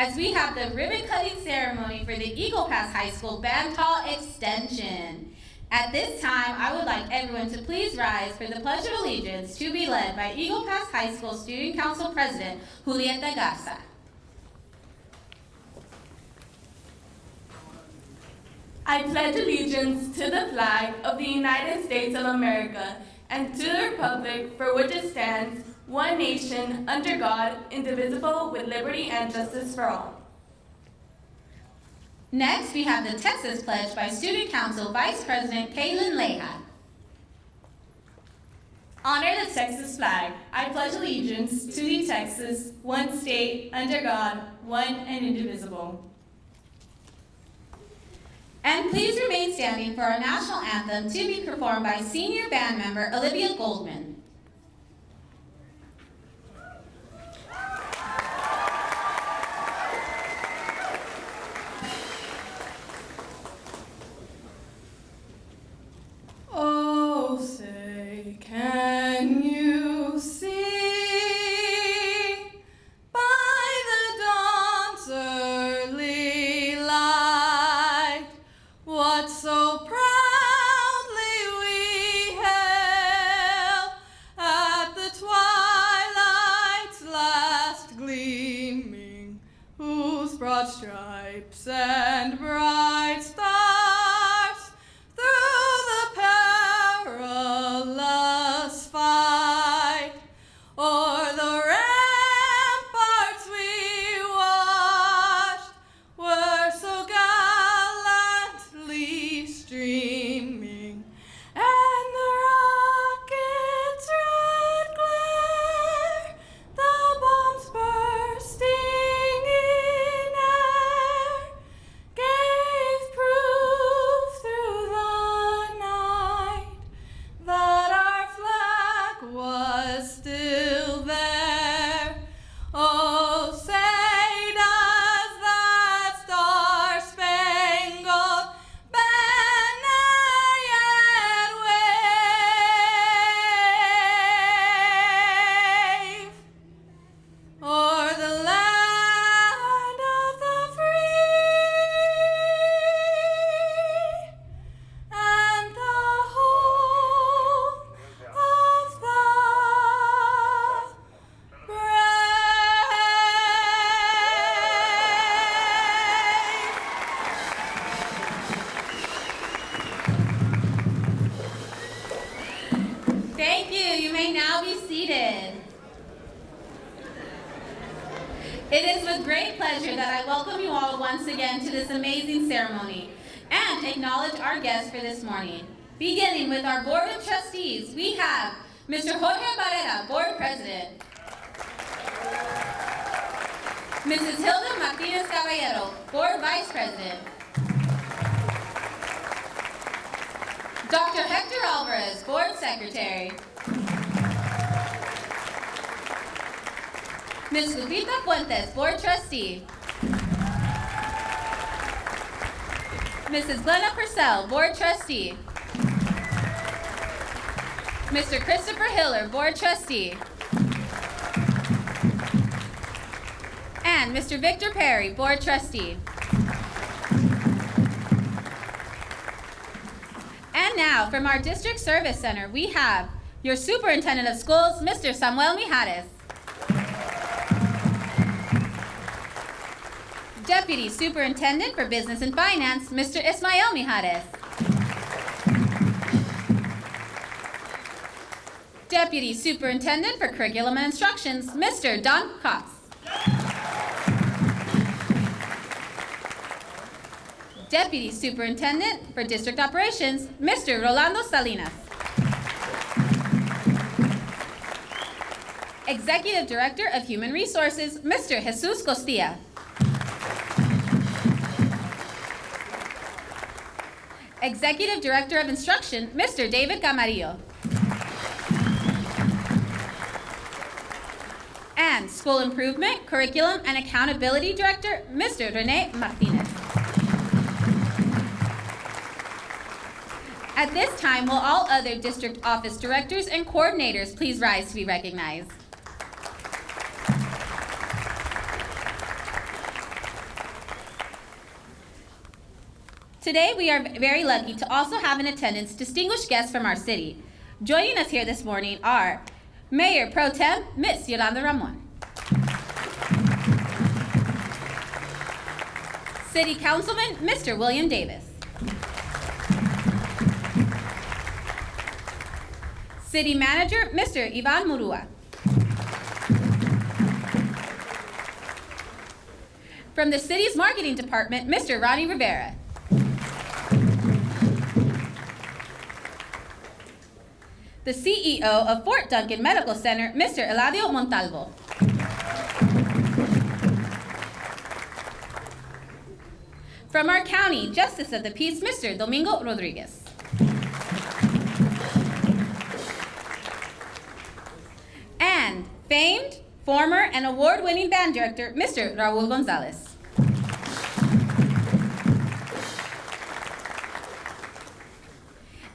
as we have the ribbon cutting ceremony for the Eagle Pass High School Band Hall Extension. At this time, I would like everyone to please rise for the Pledge of Allegiance to be led by Eagle Pass High School Student Council President Julieta Garza. I pledge allegiance to the flag of the United States of America and to the republic for which it stands, one nation, under God, indivisible, with liberty and justice for all. Next, we have the Texas Pledge by Student Council Vice President Kaylin Leja. Honor the Texas flag. I pledge allegiance to the Texas, one state, under God, one and indivisible. And please remain standing for our national anthem to be performed by senior band member Olivia Goldman. Oh, say, can you see by the dawn's early light what so proudly we hailed at the twilight's last gleaming, whose broad stripes and bright stars through the perilous fight o'er the ramparts we watched were so gallantly streaming, and the rocket's red glare, the bombs bursting in air, gave proof through the night that our flag was still there. Oh, say does that star-spangled banner yet wave o'er the land of the free and the home of the brave. Thank you. You may now be seated. It is with great pleasure that I welcome you all once again to this amazing ceremony and acknowledge our guests for this morning. Beginning with our Board of Trustees, we have Mr. Jorge Barrera, Board President. Mrs. Hilda Martinez Caballero, Board Vice President. Dr. Hector Alvarez, Board Secretary. Ms. Lupita Fuentes, Board Trustee. Mrs. Glenna Purcell, Board Trustee. Mr. Christopher Hiller, Board Trustee. And Mr. Victor Perry, Board Trustee. And now, from our District Service Center, we have your Superintendent of Schools, Mr. Samuel Mijares. Deputy Superintendent for Business and Finance, Mr. Ismael Mijares. Deputy Superintendent for Curriculum and Instructions, Mr. Don Cox. Deputy Superintendent for District Operations, Mr. Rolando Salinas. Executive Director of Human Resources, Mr. Jesus Costilla. Executive Director of Instruction, Mr. David Camarillo. And School Improvement, Curriculum, and Accountability Director, Mr. Rene Martinez. At this time, will all other district office directors and coordinators please rise to be recognized? Today, we are very lucky to also have in attendance distinguished guests from our city. Joining us here this morning are Mayor Pro Tem, Miss Yolanda Ramon. City Councilman, Mr. William Davis. City Manager, Mr. Ivan Murua. From the city's marketing department, Mr. Ronnie Rivera. The CEO of Fort Duncan Medical Center, Mr. Eladio Montalvo. From our county, Justice of the Peace, Mr. Domingo Rodriguez. And famed, former, and award-winning band director, Mr. Raul Gonzalez.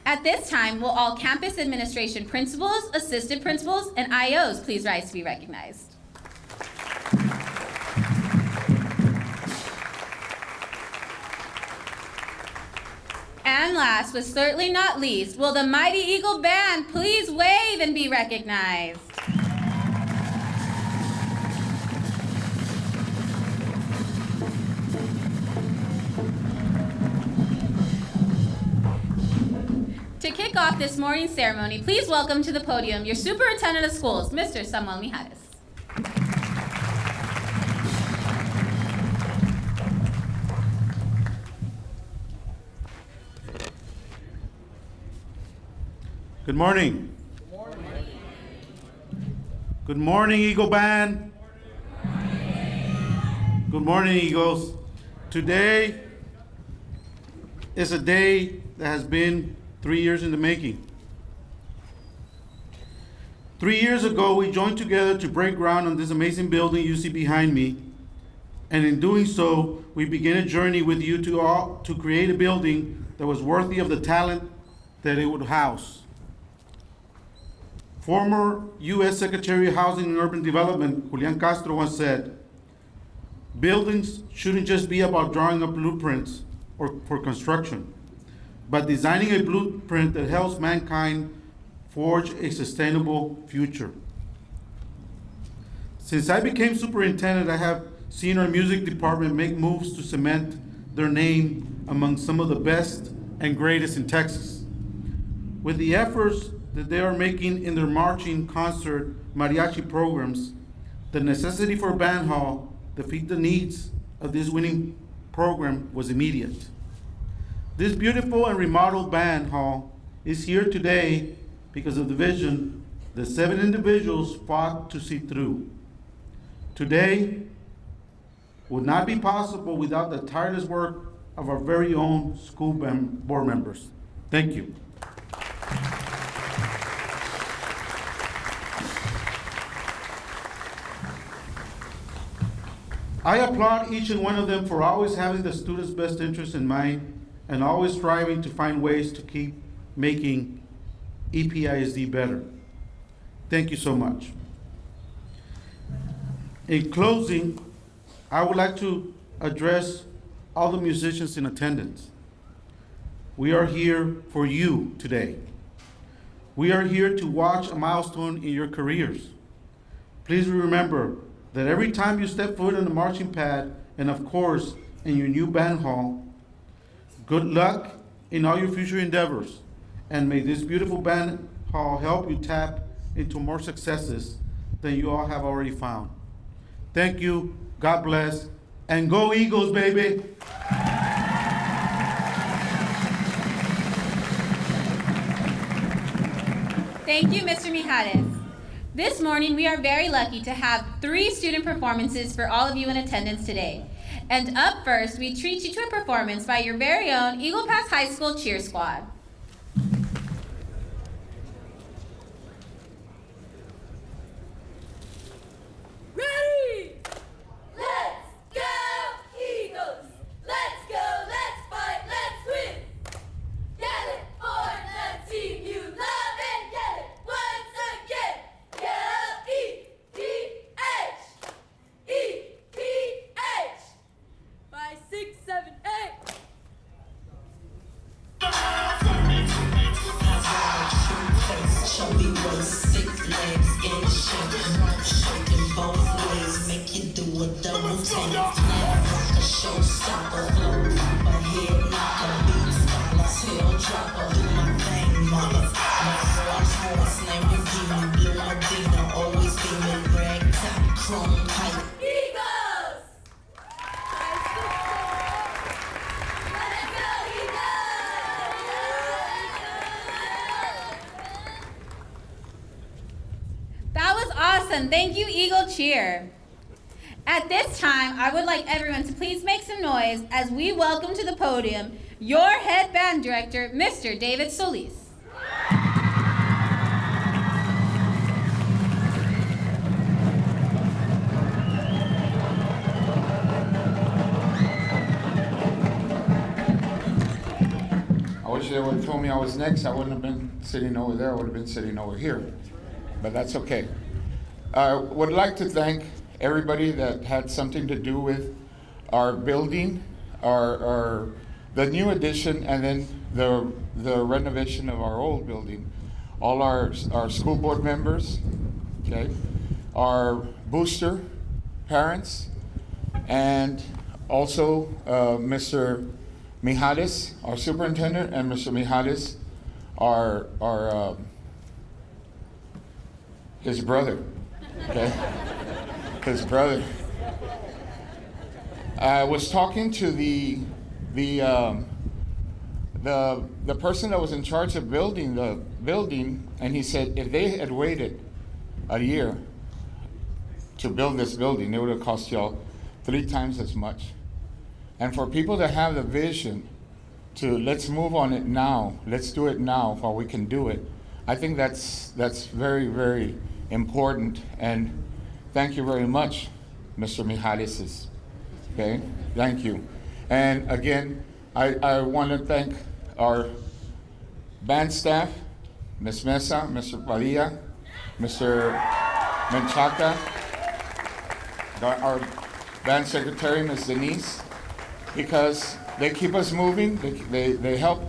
At this time, will all campus administration principals, assistant principals, and IOs please rise to be recognized. And last, but certainly not least, will the Mighty Eagle Band please wave and be recognized? To kick off this morning's ceremony, please welcome to the podium your Superintendent of Schools, Mr. Samuel Mijares. Good morning. Good morning. Good morning, Eagle Band. Good morning. Good morning, Eagles. Today is a day that has been 3 years in the making. 3 years ago, we joined together to break ground on this amazing building you see behind me. And in doing so, we began a journey with you to create a building that was worthy of the talent that it would house. Former U.S. Secretary of Housing and Urban Development, Julian Castro, once said, "Buildings shouldn't just be about drawing up blueprints for construction, but designing a blueprint that helps mankind forge a sustainable future." Since I became superintendent, I have seen our music department make moves to cement their name among some of the best and greatest in Texas. With the efforts that they are making in their marching, concert, mariachi programs, the necessity for a band hall to fit the needs of this winning program was immediate. This beautiful and remodeled band hall is here today because of the vision that 7 individuals fought to see through. Today would not be possible without the tireless work of our very own school board members. Thank you. I applaud each and one of them for always having the students' best interest in mind and always striving to find ways to keep making EPHS better. Thank you so much. In closing, I would like to address all the musicians in attendance. We are here for you today. We are here to watch a milestone in your careers. Please remember that every time you step foot on the marching pad, and of course, in your new band hall, good luck in all your future endeavors, and may this beautiful band hall help you tap into more successes than you all have already found. Thank you, God bless, and go Eagles, baby! Thank you, Mr. Mijares. This morning, we are very lucky to have 3 student performances for all of you in attendance today. And up first, we treat you to a performance by your very own Eagle Pass High School Cheer Squad. Ready? Let's go, Eagles! Let's go, let's fight, let's win! Get it for the team you love and get it once again! Yell EPH! EPH! 5, 6, 7, 8! Awesome. Thank you, Eagle Cheer. At this time, I would like everyone to please make some noise as we welcome to the podium your head band director, Mr. David Solis. I wish they would have told me I was next. I wouldn't have been sitting over there. I would have been sitting over here. But that's okay. I would like to thank everybody that had something to do with our building, the new addition, and then the renovation of our old building. All our school board members, okay, our booster parents, and also Mr. Mijares, our superintendent, and Mr. Mijares, our his brother, okay, his brother. I was talking to the person that was in charge of building the building, and he said if they had waited a year to build this building, it would have cost y'all 3 times as much. And for people to have the vision to let's move on it now, let's do it now while we can do it, I think that's very, very important. And thank you very much, Mr. Mijares. Okay, thank you. And again, I want to thank our band staff, Ms. Mesa, Mr. Padilla, Mr. Menchaca, our band secretary, Ms. Denise, because they keep us moving, they help.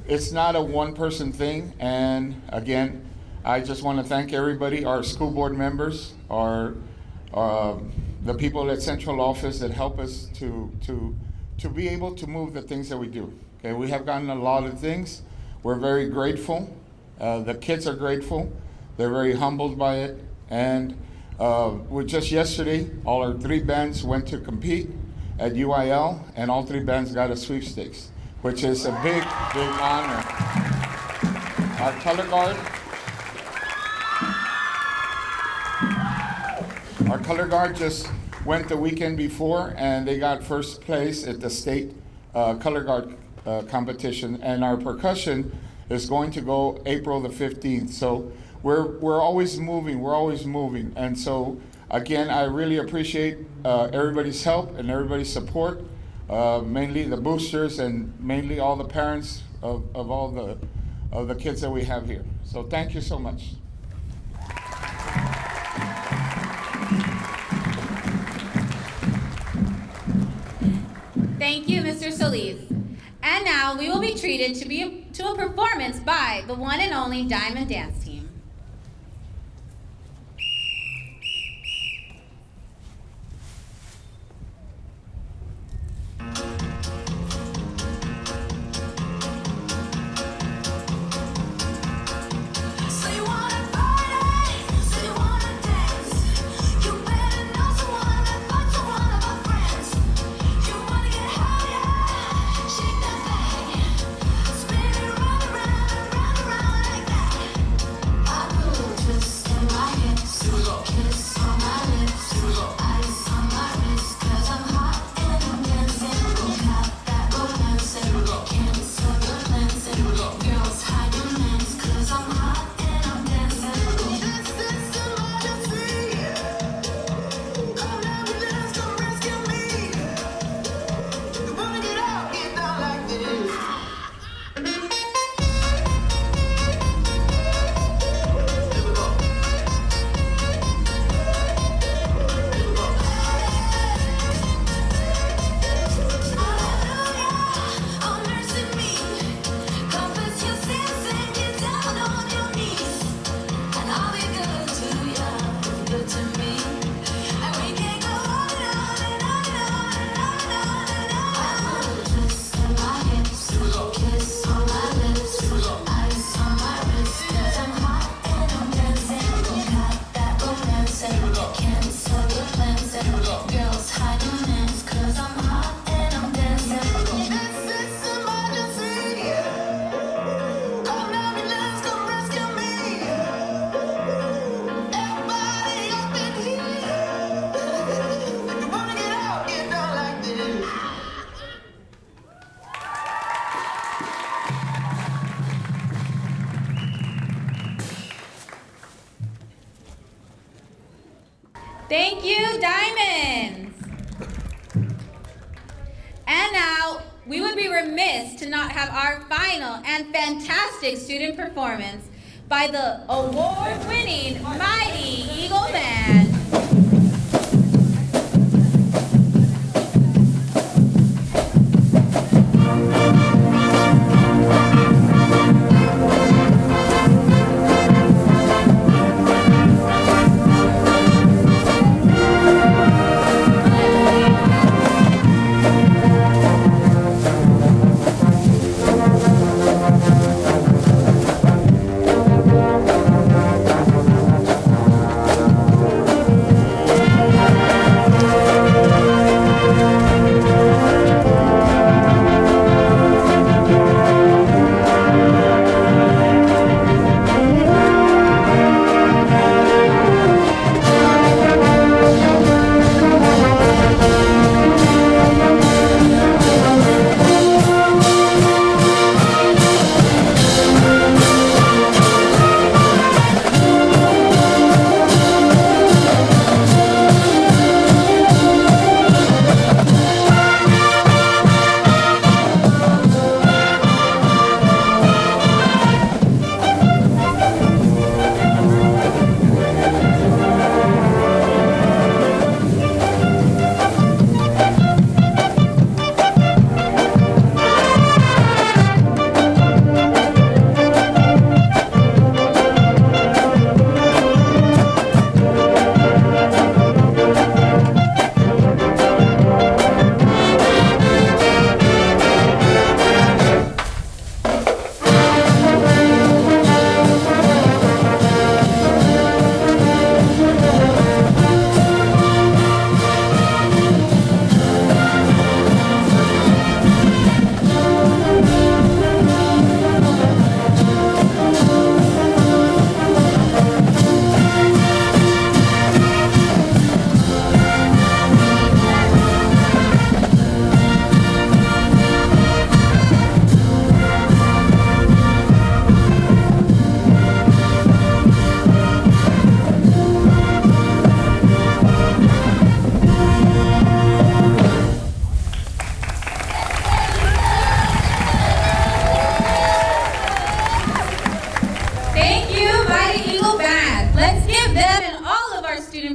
It's not a one-person thing, and again, I just want to thank everybody, our school board members, the people at central office that help us to be able to move the things that we do. Okay, we have gotten a lot of things. We're very grateful. The kids are grateful. They're very humbled by it, and just yesterday, all our 3 bands went to compete at UIL, and all 3 bands got a sweepstakes, which is a big, big honor. Our color guard just went the weekend before, and they got first place at the state color guard competition, and our percussion is going to go April the 15th. So we're always moving, and so again, I really appreciate everybody's help and everybody's support, mainly the boosters and mainly all the parents of all the kids that we have here. So thank you so much. Thank you, Mr. Solis. And now we will be treated to a performance by the one and only Diamond Dance Team. Spin it round, round, round, round like that. Thank you, Diamonds. And now, we would be remiss to not have our final and fantastic student performance by the award-winning Mighty Eagle Band.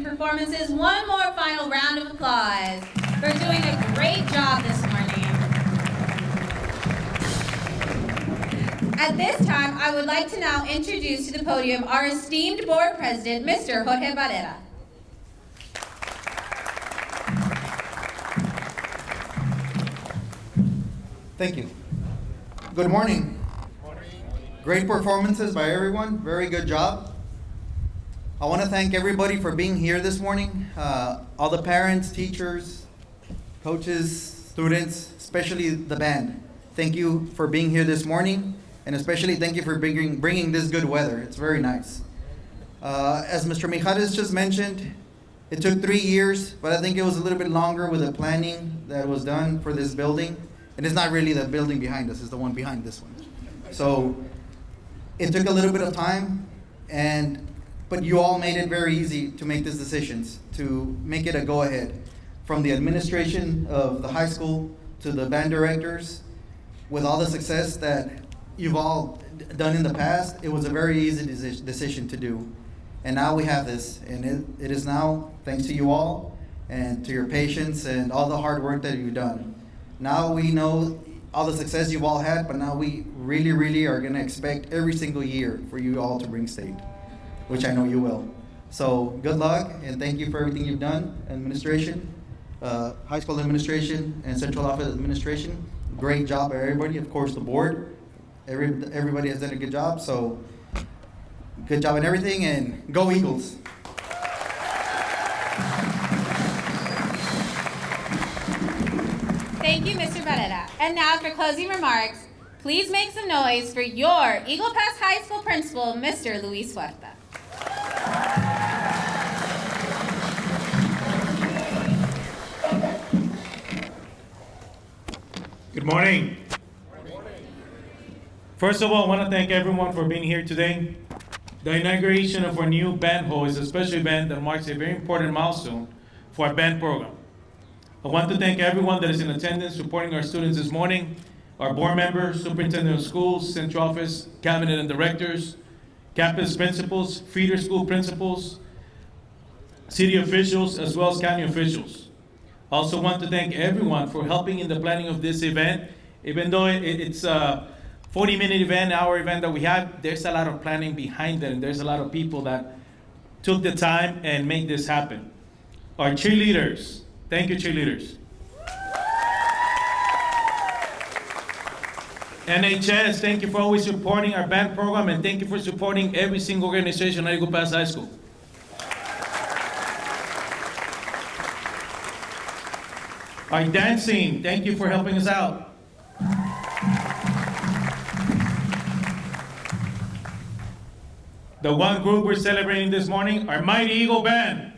Performances, one more final round of applause for doing a great job this morning. At this time, I would like to now introduce to the podium our esteemed board president, Mr. Jorge Barrera. Thank you. Good morning. Great performances by everyone. Very good job. I want to thank everybody for being here this morning. All the parents, teachers, coaches, students, especially the band. Thank you for being here this morning, and especially thank you for bringing this good weather. It's very nice. As Mr. Mijares just mentioned, it took 3 years, but I think it was a little bit longer with the planning that was done for this building. And it's not really the building behind us, it's the one behind this one. So it took a little bit of time, but you all made it very easy to make these decisions, to make it a go-ahead. From the administration of the high school to the band directors, with all the success that you've all done in the past, it was a very easy decision to do. And now we have this, and it is now, thanks to you all, and to your patience and all the hard work that you've done. Now we know all the success you've all had, but now we really, really are gonna expect every single year for you all to bring state, which I know you will. So good luck, and thank you for everything you've done, administration, high school administration, and central office administration. Great job by everybody, of course the board. Everybody has done a good job, so good job in everything, and go Eagles. Thank you, Mr. Barrera. And now for closing remarks, please make some noise for your Eagle Pass High School principal, Mr. Luis Huerta. Good morning. First of all, I want to thank everyone for being here today. The inauguration of our new band hall is a special event that marks a very important milestone for our band program. I want to thank everyone that is in attendance supporting our students this morning, our board members, superintendent of schools, central office, cabinet and directors, campus principals, feeder school principals, city officials, as well as county officials. I also want to thank everyone for helping in the planning of this event. Even though it's a 40-minute event, hour event that we have, there's a lot of planning behind it, and there's a lot of people that took the time and made this happen. Our cheerleaders, thank you, cheerleaders. NHS, thank you for always supporting our band program, and thank you for supporting every single organization at Eagle Pass High School. Our dancing, thank you for helping us out. The one group we're celebrating this morning, our Mighty Eagle Band.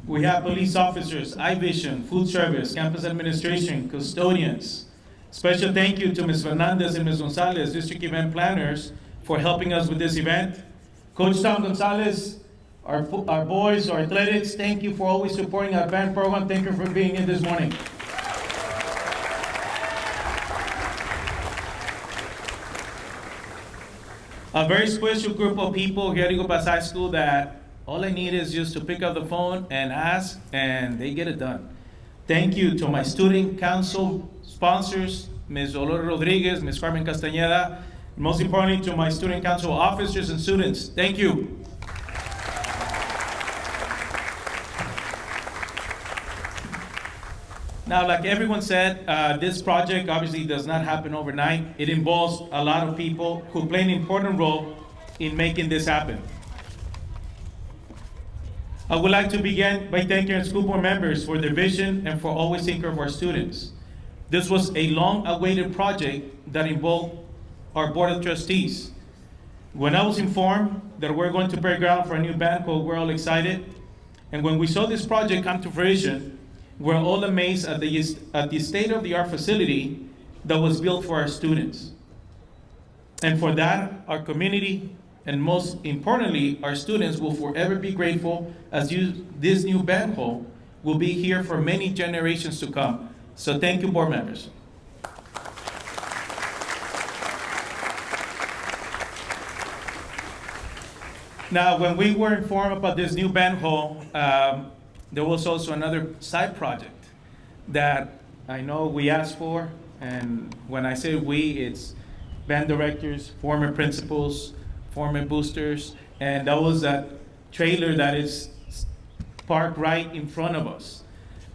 We have police officers, iVision, food service, campus administration, custodians. Special thank you to Ms. Fernandez and Ms. Gonzalez, district event planners, for helping us with this event. Coach Tom Gonzalez, our boys, our athletics, thank you for always supporting our band program. Thank you for being here this morning. A very special group of people here at Eagle Pass High School that all I need is just to pick up the phone and ask, and they get it done. Thank you to my student council sponsors, Ms. Olora Rodriguez, Ms. Carmen Castañeda, and most importantly to my student council officers and students. Thank you. Now, like everyone said, this project obviously does not happen overnight. It involves a lot of people who play an important role in making this happen. I would like to begin by thanking our school board members for their vision and for always thinking of our students. This was a long-awaited project that involved our board of trustees. When I was informed that we're going to break ground for a new band hall, we're all excited. And when we saw this project come to fruition, we're all amazed at the state-of-the-art facility that was built for our students. And for that, our community, and most importantly, our students will forever be grateful as this new band hall will be here for many generations to come. So thank you, board members. Now, when we were informed about this new band hall, there was also another side project that I know we asked for, and when I say we, it's band directors, former principals, former boosters, and that was that trailer that is parked right in front of us.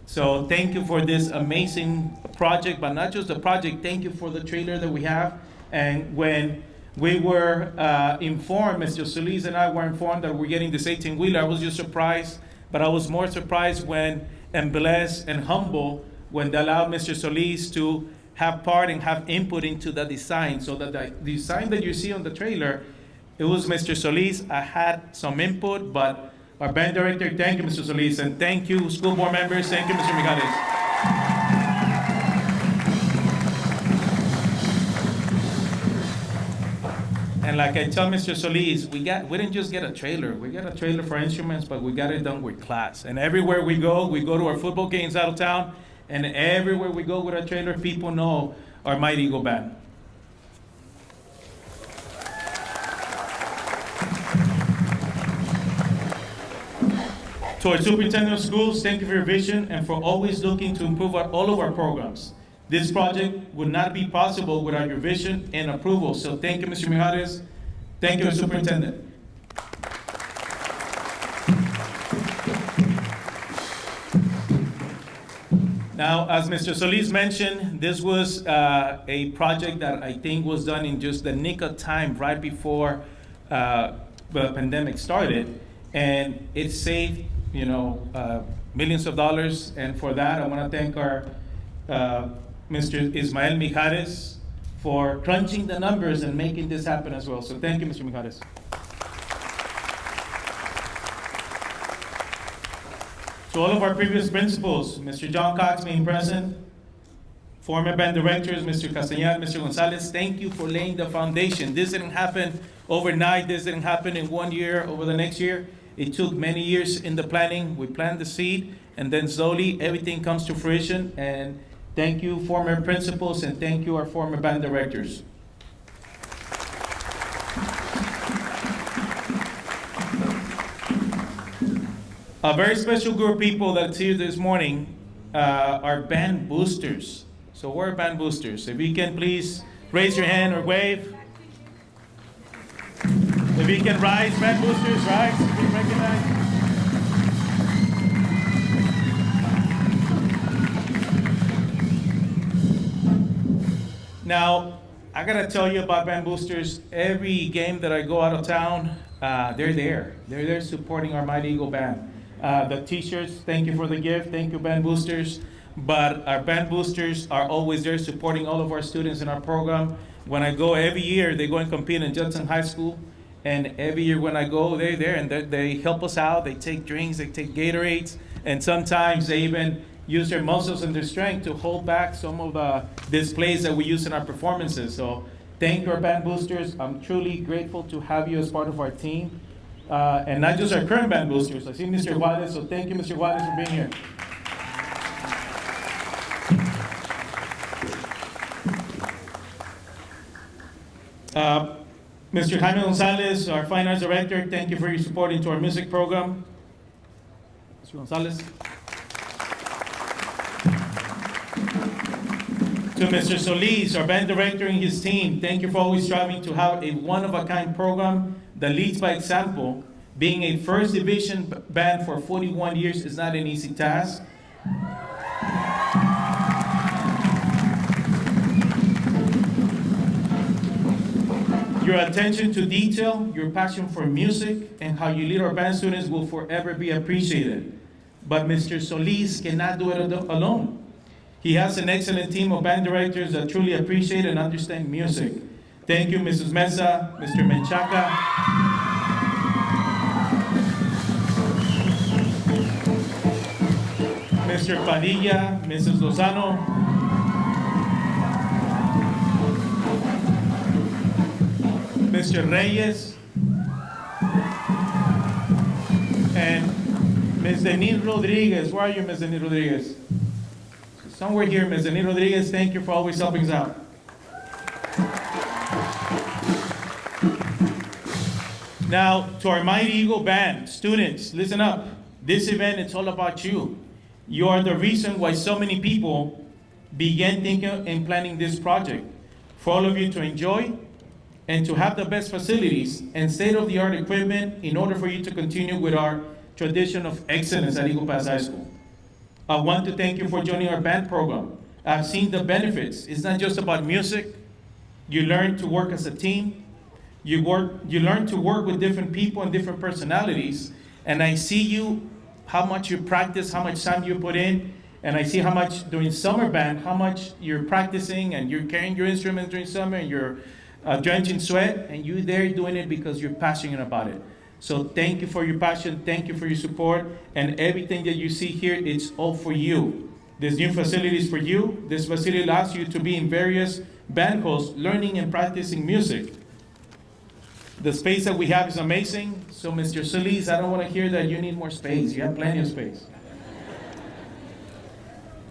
So thank you for this amazing project, but not just the project, thank you for the trailer that we have. And when we were informed, Mr. Solis and I were informed that we're getting this 18-wheeler, I was just surprised. But I was more surprised and blessed and humble when they allowed Mr. Solis to have part and have input into the design. So that the design that you see on the trailer, it was Mr. Solis. I had some input, but our band director, thank you, Mr. Solis, and thank you, school board members. Thank you, Mr. Mijares. And like I tell Mr. Solis, we didn't just get a trailer. We got a trailer for instruments, but we got it done with class. And everywhere we go to our football games out of town, and everywhere we go with our trailer, people know our Mighty Eagle Band. To our superintendent of schools, thank you for your vision and for always looking to improve all of our programs. This project would not be possible without your vision and approval. So thank you, Mr. Mijares. Thank you, Superintendent. Now, as Mr. Solis mentioned, this was a project that I think was done in just the nick of time right before the pandemic started. And it saved, millions of dollars. And for that, I want to thank our Mr. Ismael Mijares for crunching the numbers and making this happen as well. So thank you, Mr. Mijares. To all of our previous principals, Mr. John Cox being present, Former band directors, Mr. Castañar, Mr. Gonzalez, thank you for laying the foundation. This didn't happen overnight. This didn't happen in 1 year over the next year. It took many years in the planning. We planted the seed, and then slowly everything comes to fruition. And thank you, former principals, and thank you, our former band directors. A very special group of people that's here this morning are band boosters. So we're band boosters. If you can please raise your hand or wave. If you can rise, band boosters, rise, be recognized. Now, I gotta tell you about band boosters. Every game that I go out of town, they're there. They're there supporting our Mighty Eagle Band. The t-shirts, thank you for the gift. Thank you, band boosters. But our band boosters are always there supporting all of our students in our program. When I go every year, they go and compete in Judson High School. And every year when I go, they're there and they help us out. They take drinks, they take Gatorades, and sometimes they even use their muscles and their strength to hold back some of the displays that we use in our performances. So thank you, our band boosters. I'm truly grateful to have you as part of our team. And not just our current band boosters. I see Mr. Juarez, so thank you, Mr. Juarez, for being here. Mr. Jaime Gonzalez, our Fine Arts Director, thank you for your support into our music program. Mr. Gonzalez. To Mr. Solis, our band director and his team, thank you for always striving to have a one-of-a-kind program that leads by example. Being a first division band for 41 years is not an easy task. Your attention to detail, your passion for music, and how you lead our band students will forever be appreciated. But Mr. Solis cannot do it alone. He has an excellent team of band directors that truly appreciate and understand music. Thank you, Mrs. Mesa, Mr. Menchaca. Mr. Padilla, Mrs. Lozano. Mr. Reyes. And Ms. Denise Rodriguez. Where are you, Ms. Denise Rodriguez? Somewhere here, Ms. Denise Rodriguez, thank you for always helping us out. Now, to our Mighty Eagle Band, students, listen up. This event, it's all about you. You are the reason why so many people began thinking and planning this project. For all of you to enjoy and to have the best facilities and state-of-the-art equipment in order for you to continue with our tradition of excellence at Eagle Pass High School. I want to thank you for joining our band program. I've seen the benefits. It's not just about music. You learn to work as a team. You learn to work with different people and different personalities. And I see you, how much you practice, how much time you put in. And I see how much during summer band, how much you're practicing and you're carrying your instruments during summer and you're drenched in sweat. And you're there doing it because you're passionate about it. So thank you for your passion, thank you for your support, and everything that you see here, it's all for you. This new facility is for you. This facility allows you to be in various band halls, learning and practicing music. The space that we have is amazing. So Mr. Solis, I don't want to hear that you need more space. You have plenty of space.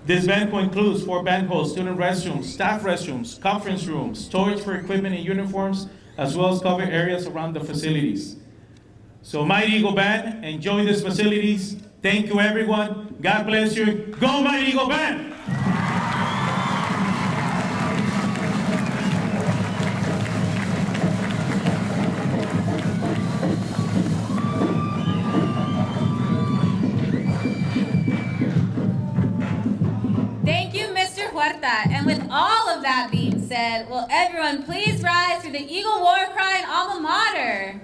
This band hall includes 4 band halls, student restrooms, staff restrooms, conference rooms, storage for equipment and uniforms, as well as covered areas around the facilities. So Mighty Eagle Band, enjoy these facilities. Thank you, everyone. God bless you. Go Mighty Eagle Band! Thank you, Mr. Huerta. And with all of that being said, will everyone please rise for the Eagle War Cry and Alma Mater?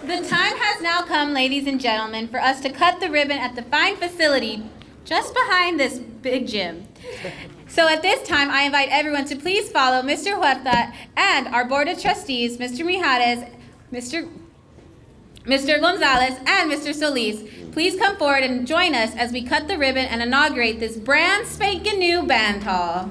The time has now come, ladies and gentlemen, for us to cut the ribbon at the fine facility just behind this big gym. So at this time, I invite everyone to please follow Mr. Huerta and our Board of Trustees, Mr. Mijares, Mr. Gonzalez, and Mr. Solis. Please come forward and join us as we cut the ribbon and inaugurate this brand spanking new band hall.